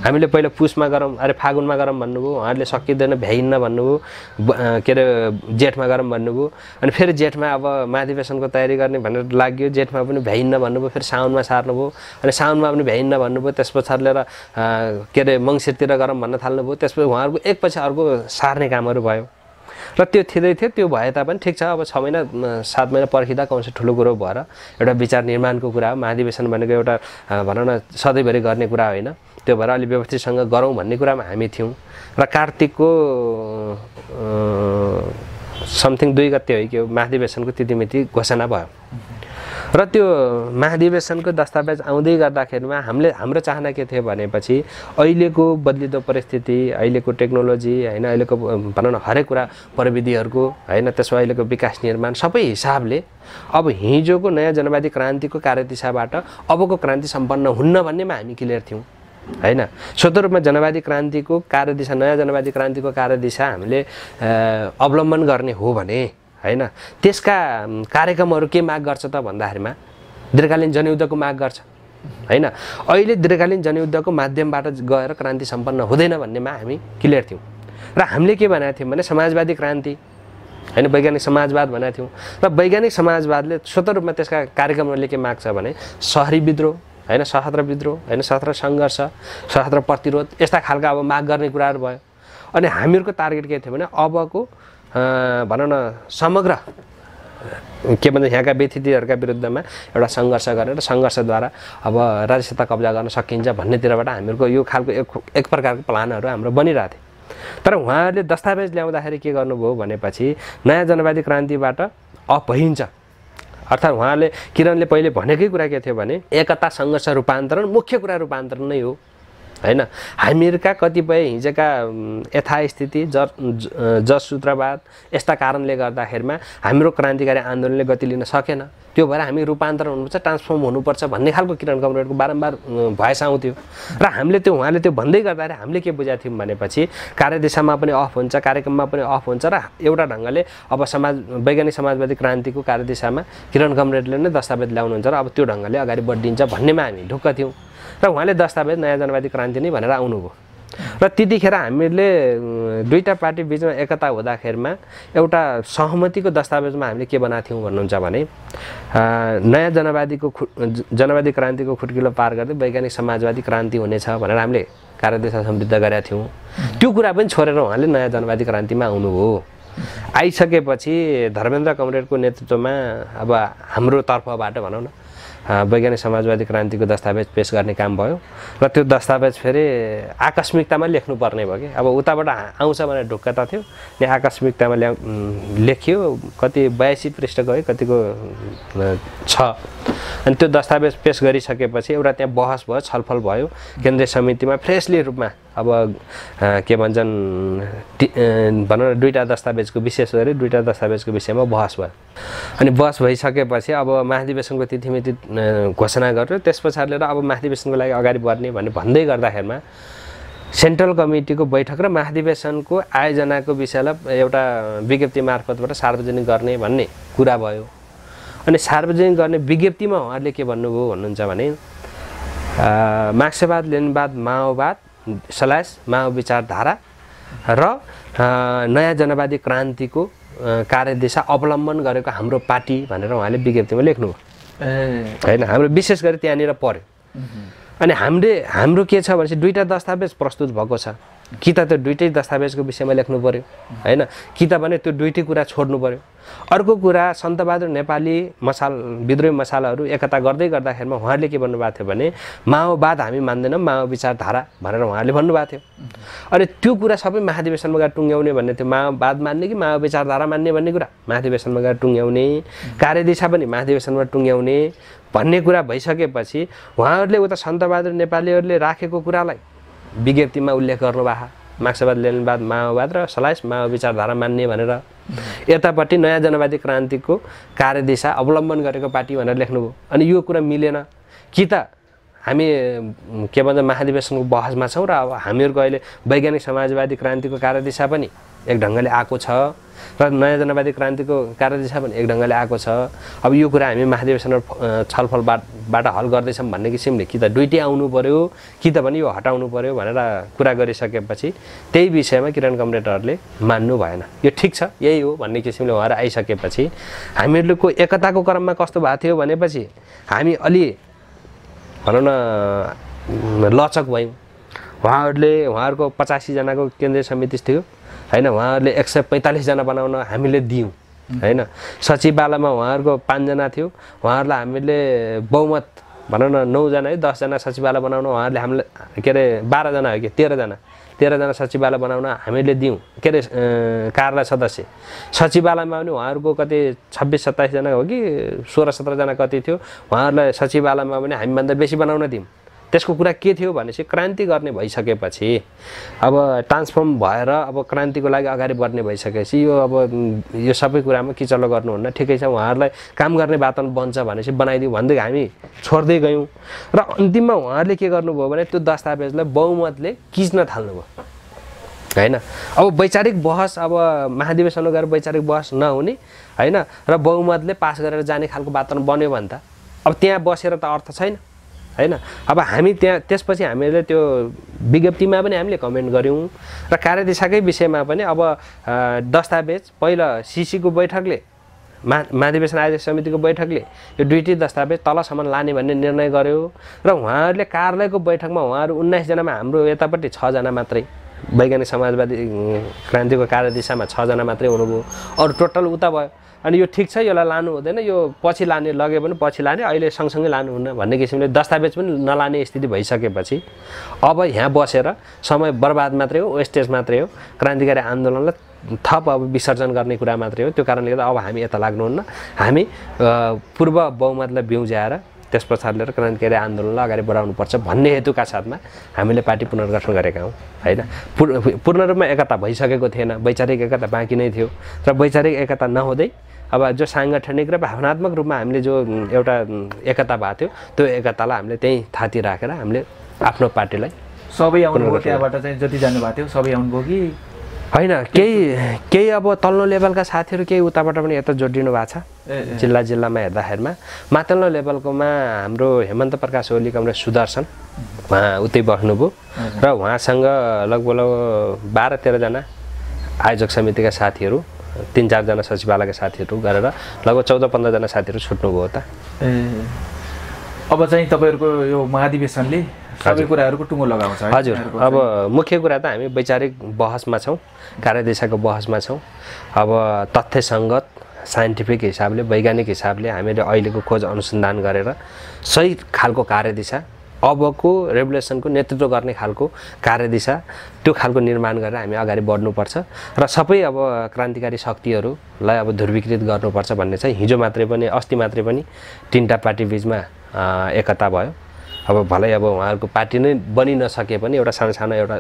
हामीले पहिला पुसमा गरौँ अरे फागुनमा गरौँ भन्नुभयो उहाँहरूले सकिँदैन भ्याइन्न भन्नुभयो के अरे जेठमा गरौँ भन्नुभयो अनि फेरि जेठमा अब महाधिवेशनको तयारी गर्ने भनेर लाग्यो जेठमा पनि भ्याइन्न भन्नुभयो फेरि साउनमा सार्नुभयो अनि साउनमा पनि भ्याइन्न भन्नुभयो त्यस पछाडि लिएर के अरे मङ्सिरतिर गरौँ भन्न थाल्नुभयो त्यसपछि उहाँहरूको एकपछि अर्को सार्ने कामहरू भयो र त्यो थिँदै थियो त्यो भए तापनि ठिक छ अब 6 महिना 7 महिना पर्खिँदा कौन चाहिँ ठुलो कुरो भएर एउटा विचार निर्माणको कुरा हो महाधिवेशन भनेको एउटा भनौँ न सधैँभरि गर्ने कुरा होइन त्यो भएर अलि व्यवस्थितसँग गरौँ भन्ने कुरामा हामी थियौँ र कार्तिकको समथिङ 2 गते हो कि महाधिवेशनको तिथिमिति घोषणा भयो र त्यो महाधिवेशनको दस्तावेज आउँदै गर्दाखेरिमा हाम्रो चाहना के थियो भनेपछि अहिलेको बदलिदो परिस्थिति अहिलेको टेक्नोलोजी हैन अहिलेको भनौँ न हरेक कुरा प्रविधिहरूको हैन त्यसो अहिलेको विकास निर्माण सबै हिसाबले अब हिजोको नयाँ जनवादी क्रान्तिको कार्यदिशाबाट अबको क्रान्ति सम्पन्न हुन्न भन्नेमा हामी क्लियर थियौँ हैन स्वतः रूपमा जनवादी क्रान्तिको कार्यदिशा नयाँ जनवादी क्रान्तिको कार्यदिशा हामीले अवलम्बन गर्ने हो भने हैन त्यसका कार्यक्रमहरू के माग गर्छ त भन्दाखेरिमा दीर्घकालीन जनयुद्धको माग गर्छ हैन अहिले दीर्घकालीन जनयुद्धको माध्यमबाट गएर क्रान्ति सम्पन्न हुँदैन भन्नेमा हामी क्लियर थियौँ र हामीले के भनेका थियौँ भने समाजवादी क्रान्ति हैन वैज्ञानिक समाजवाद भनेका थियौँ र वैज्ञानिक समाजवादले स्वतः रूपमा त्यसका कार्यक्रमहरूले के माग्छ भने शहरी विद्रोह हैन सशस्त्र विद्रोह हैन सशस्त्र सङ्घर्ष सशस्त्र प्रतिरोध यस्ता खालका अब माग गर्ने कुराहरू भयो अनि हामीहरूको टार्गेट के थियो भने अबको भनौँ न समग्र के भन्छ यहाँका व्यतिथिहरूका विरुद्धमा एउटा सङ्घर्ष गरेर सङ्घर्षद्वारा अब राज्यसत्ता कब्जा गर्न सकिन्छ भन्नेतिरबाट हामीहरूको यो खालको एक प्रकारको प्लानहरू हाम्रो बनिरहेको थियो तर उहाँहरूले दस्तावेज ल्याउँदाखेरि के गर्नुभयो भनेपछि नयाँ जनवादी क्रान्तिबाट अपहिन्छ अर्थात् उहाँले किरणले पहिले भनेकै कुरा के थियो भने एकता सङ्घर्ष रूपान्तरण मुख्य कुरा रूपान्तरण नै हो हैन हामीहरूका कतिपय हिजोका यथास्थिति जससूत्रवाद यस्ता कारणले गर्दाखेरिमा हाम्रो क्रान्तिकारी आन्दोलनले गति लिन सकेन त्यो भएर हामी रूपान्तरण हुनुपर्छ ट्रान्सफर्म हुनुपर्छ भन्ने खालको किरण कमरेडको बारम्बार भएस आउँथ्यो र हामीले त्यो उहाँले त्यो भन्दै गर्दाखेरि हामीले के बुझाएको थियौँ भनेपछि कार्यदिशामा पनि अफ हुन्छ कार्यक्रममा पनि अफ हुन्छ र एउटा ढङ्गले अब वैज्ञानिक समाजवादी क्रान्तिको कार्यदिशामा किरण कमरेडले नै दस्तावेज ल्याउनुहुन्छ र अब त्यो ढङ्गले अगाडि बढिदिन्छ भन्नेमा हामी ढुक्क थियौँ र उहाँले दस्तावेज नयाँ जनवादी क्रान्ति नै भनेर आउनुभयो र त्यतिखेर हामीले दुईटा पार्टी बीचमा एकता हुँदाखेरिमा एउटा सहमतिको दस्तावेजमा हामीले के बनाएको थियौँ भन्नुहुन्छ भने नयाँ जनवादी क्रान्तिको खुट्किलो पार गर्दै वैज्ञानिक समाजवादी क्रान्ति हुनेछ भनेर हामीले कार्यदिशा समृद्ध गरेका थियौँ त्यो कुरा पनि छोडेर उहाँले नयाँ जनवादी क्रान्तिमा आउनुभयो आइसकेपछि धर्मेन्द्र कमरेडको नेतृत्वमा अब हाम्रो तर्फबाट भनौँ न वैज्ञानिक समाजवादी क्रान्तिको दस्तावेज पेश गर्ने काम भयो र त्यो दस्तावेज फेरि आकस्मिकतामा लेख्नुपर्ने भयो कि अब उताबाट आउँछ भनेर ढुक्क त थियो नि आकस्मिकतामा लेखियो कति 82 पृष्ठ गयो कतिको छ अनि त्यो दस्तावेज पेश गरिसकेपछि एउटा त्यहाँ बहस भयो छलफल भयो केन्द्रीय समितिमा फ्रेसली रूपमा अब के भन्छन् भनौँ न दुईटा दस्तावेजको विशेष गरी दुईटा दस्तावेजको विषयमा बहस भयो अनि बहस भइसकेपछि अब महाधिवेशनको तिथिमिति घोषणा गर्यो त्यस पछाडि लिएर अब महाधिवेशनको लागि अगाडि बढ्ने भन्दै गर्दाखेरिमा सेन्ट्रल कमिटीको बैठक र महाधिवेशनको आयोजनाको विषयलाई एउटा विज्ञप्ति मार्फतबाट सार्वजनिक गर्ने भन्ने कुरा भयो अनि सार्वजनिक गर्ने विज्ञप्तिमा उहाँहरूले के भन्नुभयो भन्नुहुन्छ भने मार्क्सवाद लेनिनवाद माओवाद / माओ विचारधारा र नयाँ जनवादी क्रान्तिको कार्यदिशा अवलम्बन गरेको हाम्रो पार्टी भनेर उहाँले विज्ञप्तिमा लेख्नुभयो हैन हाम्रो विशेष गरी त्यहाँनिर पर्यो अनि हाम्रो के छ भनेपछि दुईटा दस्तावेज प्रस्तुत भएको छ कि त त्यो दुईटै दस्तावेजको विषयमा लेख्नु पर्यो हैन, कि त भने त्यो दुईटै कुरा छोड्नु पर्यो। अर्को कुरा सन्तबहादुर नेपाली विद्रोही मसालाहरू एकता गर्दै गर्दाखेरिमा उहाँहरूले के भन्नुभएको थियो भने माओवाद हामी मान्दैनौँ, माओ विचारधारा भनेर उहाँहरूले भन्नुभएको थियो। अनि त्यो कुरा सबै महाधिवेशनमा गएर टुङ्ग्याउने भन्ने थियो। माओवाद मान्ने कि माओ विचारधारा मान्ने भन्ने कुरा महाधिवेशनमा गएर टुङ्ग्याउने, कार्यदिशा पनि महाधिवेशनमा टुङ्ग्याउने भन्ने कुरा भइसकेपछि उहाँहरूले उता सन्तबहादुर नेपालीहरूले राखेको कुरालाई विज्ञप्तिमा उल्लेख गर्नुभएको, मार्क्सवाद लेनिनवाद माओवाद र सलाइस माओ विचारधारा मान्ने भनेर। यतापट्टि नयाँ जनवादी क्रान्तिको कार्यदिशा अवलम्बन गरेको पार्टी भनेर लेख्नुभयो। अनि यो कुरा मिलेन। कि त हामी के भन्छ महाधिवेशनको बहसमा छौँ र अब हामीहरूको अहिले वैज्ञानिक समाजवादी क्रान्तिको कार्यदिशा पनि एक ढङ्गले आएको छ र नयाँ जनवादी क्रान्तिको कार्यदिशा पनि एक ढङ्गले आएको छ। अब यो कुरा हामी महाधिवेशनमा छलफलबाट हल गर्दैछौँ भन्ने किसिमले कि त दुईटै आउनु पर्यो कि त पनि यो हटाउनु पर्यो भनेर कुरा गरिसकेपछि त्यही विषयमा किरण कमरेडहरूले मान्नु भएन। यो ठिक छ, यही हो भन्ने किसिमले उहाँहरू आइसकेपछि हामीहरूको एकताको क्रममा कस्तो भएको थियो भनेपछि हामी अलि भनौँ न लचक भयौँ। उहाँहरूको 85 जनाको केन्द्रीय समिति थियो हैन, उहाँहरूले 145 जना बनाउन हामीले दियौँ हैन। सचिवालयमा उहाँहरूको 5 जना थियो, उहाँहरूलाई हामीले बहुमत भनौँ न 9 जना है 10 जना सचिवालय बनाउन उहाँहरूले हामीले के अरे 12 जना हो कि 13 जना सचिवालय बनाउन हामीले दियौँ के अरे कार्यालय सदस्य। सचिवालयमा पनि उहाँहरूको कति 26-27 जना हो कि 16-17 जना कति थियो, उहाँहरूलाई सचिवालयमा पनि हामीभन्दा बेसी बनाउन दियौँ। त्यसको कुरा के थियो भनेपछि क्रान्ति गर्ने भइसकेपछि अब ट्रान्सफर्म भएर अब क्रान्तिको लागि अगाडि बढ्ने भइसकेपछि यो सबै कुरामा किचलो गर्नुहुन्न, ठिकै छ उहाँहरूलाई काम गर्ने वातावरण बन्छ भनेपछि बनाइदिउँ भन्दै हामी छोड्दै गयौँ। र अन्तिममा उहाँहरूले के गर्नुभयो भने त्यो दस्तावेजलाई बहुमतले किच्न थाल्नुभयो हैन। अब वैचारिक बहस अब महाधिवेशनमा गएर वैचारिक बहस नहुने हैन र बहुमतले पास गरेर जाने खालको वातावरण बन्यो भने त अब त्यहाँ बसेर त अर्थ छैन हैन। अब हामी त्यसपछि हामीले त्यो विज्ञप्तिमा पनि हामीले कमेन्ट गऱ्यौँ र कार्यदिशाकै विषयमा पनि अब दस्तावेज पहिला सिसीको बैठकले महाधिवेशन आयोजक समितिको बैठकले यो दुईटै दस्तावेज तलसम्म लाने भन्ने निर्णय गर्यो र उहाँहरूले कार्यालयको बैठकमा उहाँहरू 19 जनामा हाम्रो यतापट्टि 6 जना मात्रै, वैज्ञानिक समाजवादी क्रान्तिको कार्यदिशामा 6 जना मात्रै हुनुभयो, अरू टोटल उता भयो। अनि यो ठिक छ, यसलाई लानु हुँदैन, यो पछि लाने लगे पनि पछि लाने, अहिले सँगसँगै लानुहुन्न भन्ने किसिमले दस्तावेज पनि नलाने स्थिति भइसकेपछि अब यहाँ बसेर समय बर्बाद मात्रै हो, वेस्टेज मात्रै हो, क्रान्तिकारी आन्दोलनलाई थप अब विसर्जन गर्ने कुरा मात्रै हो। त्यो कारणले गर्दा अब हामी यता लाग्नुहुन्न, हामी पूर्व बहुमतलाई बिउज्याएर त्यस पछाडि लिएर क्रान्तिकारी आन्दोलनलाई अगाडि बढाउनुपर्छ भन्ने हेतुका साथमा हामीले पार्टी पुनर्गठन गरेका हौँ हैन। पूर्ण रूपमा एकता भइसकेको थिएन, वैचारिक एकता बाँकी नै थियो र वैचारिक एकता नहुँदै अब जो साङ्गठनिक र भावनात्मक रूपमा हामीले जो एउटा एकता भएको थियो त्यो एकतालाई हामीले त्यहीँ थाती राखेर हामीले आफ्नो पार्टीलाई सबै आउनुभयो, त्यहाँबाट चाहिँ जति जानुभएको थियो सबै आउनुभयो कि होइन? केही अब तल्लो लेभलका साथीहरू केही उताबाट पनि यता जोडिनु भएको छ। जिल्लामा हेर्दाखेरिमा माथिल्लो लेभलकोमा हाम्रो हेमन्त प्रकाश ओली कमरेड सुदर्शन उहाँ उतै बस्नुभयो र उहाँसँग लगभग 12-13 जना आयोजक समितिका साथीहरू, 3-4 जना सचिवालयका साथीहरू गरेर लगभग 14-15 जना साथीहरू छुट्नुभयो त। अब चाहिँ तपाईँहरूको यो महाधिवेशनले सबै कुराहरूको टुङ्गो लगाउँछ है? हजुर। अब मुख्य कुरा त हामी वैचारिक बहसमा छौँ, कार्यदिशाको बहसमा छौँ। अब तथ्यसङ्गत साइन्टिफिक हिसाबले वैज्ञानिक हिसाबले हामीले अहिलेको खोज अनुसन्धान गरेर सही खालको कार्यदिशा, अबको रेभोल्युसनको नेतृत्व गर्ने खालको कार्यदिशा, त्यो खालको निर्माण गरेर हामी अगाडि बढ्नुपर्छ र सबै अब क्रान्तिकारी शक्तिहरूलाई अब ध्रुवीकृत गर्नुपर्छ भन्ने चाहिँ हिजो मात्रै पनि अस्ति मात्रै पनि 3टा पार्टी बिचमा एकता भयो। अब भलै अब उहाँहरूको पार्टी नै बनि नसके पनि एउटा सानो एउटा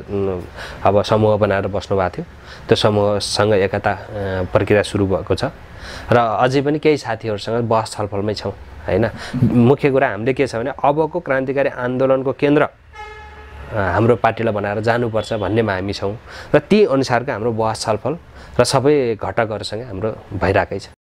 अब समूह बनाएर बस्नु भएको थियो, त्यो समूहसँग एकता प्रक्रिया सुरु भएको छ र अझै पनि केही साथीहरूसँग बहस छलफलमै छौँ हैन। मुख्य कुरा हामीले के छ भने अबको क्रान्तिकारी आन्दोलनको केन्द्र हाम्रो पार्टीलाई बनाएर जानुपर्छ भन्नेमा हामी छौँ र ती अनुसारको हाम्रो बहस छलफल र सबै घटकहरूसँग हाम्रो भइरहेकै छ।